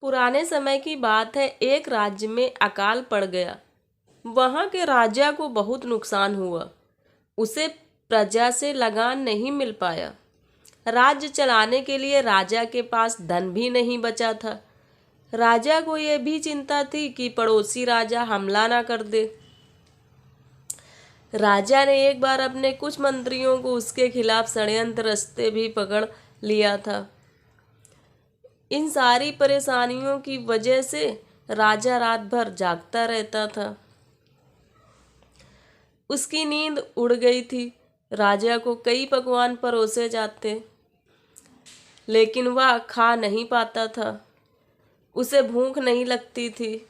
पुराने समय की बात है। एक राज्य में अकाल पड़ गया। वहां के राजा को बहुत नुकसान हुआ। उसे प्रजा से लगान नहीं मिल पाया। राज्य चलाने के लिए राजा के पास धन भी नहीं बचा था। राजा को यह भी चिंता थी कि पड़ोसी राजा हमला ना कर दे। राजा ने एक बार अपने कुछ मंत्रियों को उसके खिलाफ षड्यंत्र रचते भी पकड़ लिया था। इन सारी परेशानियों की वजह से राजा रात भर जागता रहता था। उसकी नींद उड़ गई थी। राजा को कई पकवान परोसे जाते, लेकिन वह खा नहीं पाता था। उसे भूख नहीं लगती थी।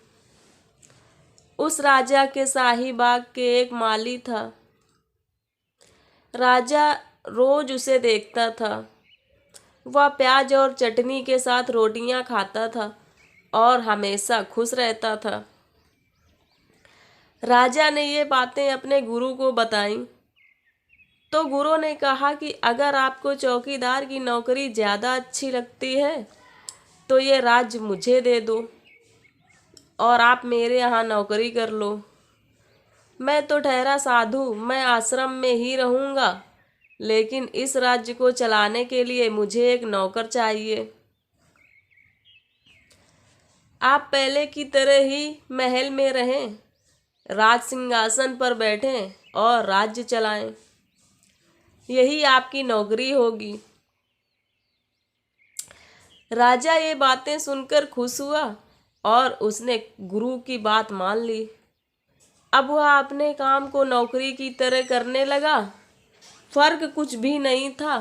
उस राजा के शाही बाग के एक माली था। राजा रोज उसे देखता था। वह प्याज और चटनी के साथ रोटियां खाता था और हमेशा खुश रहता था। राजा ने ये बातें अपने गुरु को बताईं, तो गुरु ने कहा कि अगर आपको चौकीदार की नौकरी ज़्यादा अच्छी लगती है तो ये राज्य मुझे दे दो और आप मेरे यहाँ नौकरी कर लो। मैं तो ठहरा साधु, मैं आश्रम में ही रहूँगा, लेकिन इस राज्य को चलाने के लिए मुझे एक नौकर चाहिए। आप पहले की तरह ही महल में रहें, राज सिंहासन पर बैठें और राज्य चलाएं। यही आपकी नौकरी होगी। राजा ये बातें सुनकर खुश हुआ और उसने गुरु की बात मान ली। अब वह अपने काम को नौकरी की तरह करने लगा। फर्क कुछ भी नहीं था,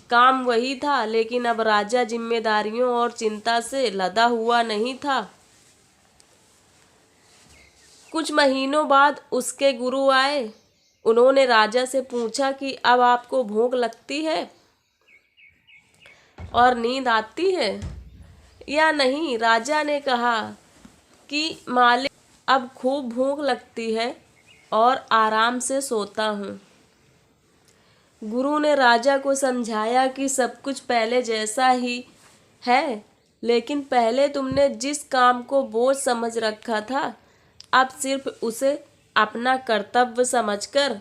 काम वही था, लेकिन अब राजा जिम्मेदारियों और चिंता से लदा हुआ नहीं था। कुछ महीनों बाद उसके गुरु आए। उन्होंने राजा से पूछा कि अब आपको भूख लगती है और नींद आती है या नहीं। राजा ने कहा कि मालिक, अब खूब भूख लगती है और आराम से सोता हूँ। गुरु ने राजा को समझाया कि सब कुछ पहले जैसा ही है, लेकिन पहले तुमने जिस काम को बोझ समझ रखा था, अब सिर्फ उसे अपना कर्तव्य समझकर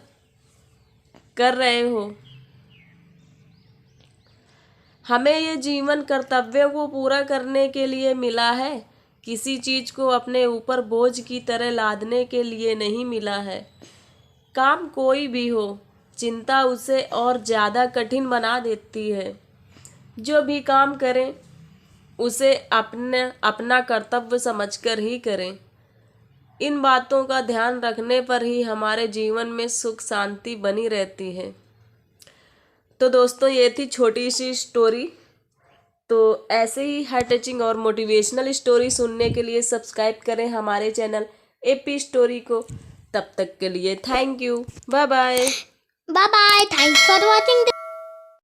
कर रहे हो। हमें ये जीवन कर्तव्यों को पूरा करने के लिए मिला है, किसी चीज को अपने ऊपर बोझ की तरह लादने के लिए नहीं मिला है। काम कोई भी हो, चिंता उसे और ज़्यादा कठिन बना देती है। जो भी काम करें उसे अपना कर्तव्य समझकर ही करें। इन बातों का ध्यान रखने पर ही हमारे जीवन में सुख शांति बनी रहती है। तो दोस्तों, ये थी छोटी सी स्टोरी। तो ऐसे ही हार्ट टचिंग और मोटिवेशनल स्टोरी सुनने के लिए सब्सक्राइब करें हमारे चैनल एपी स्टोरी को। तब तक के लिए thank you, bye bye. Bye bye. Thanks for watching.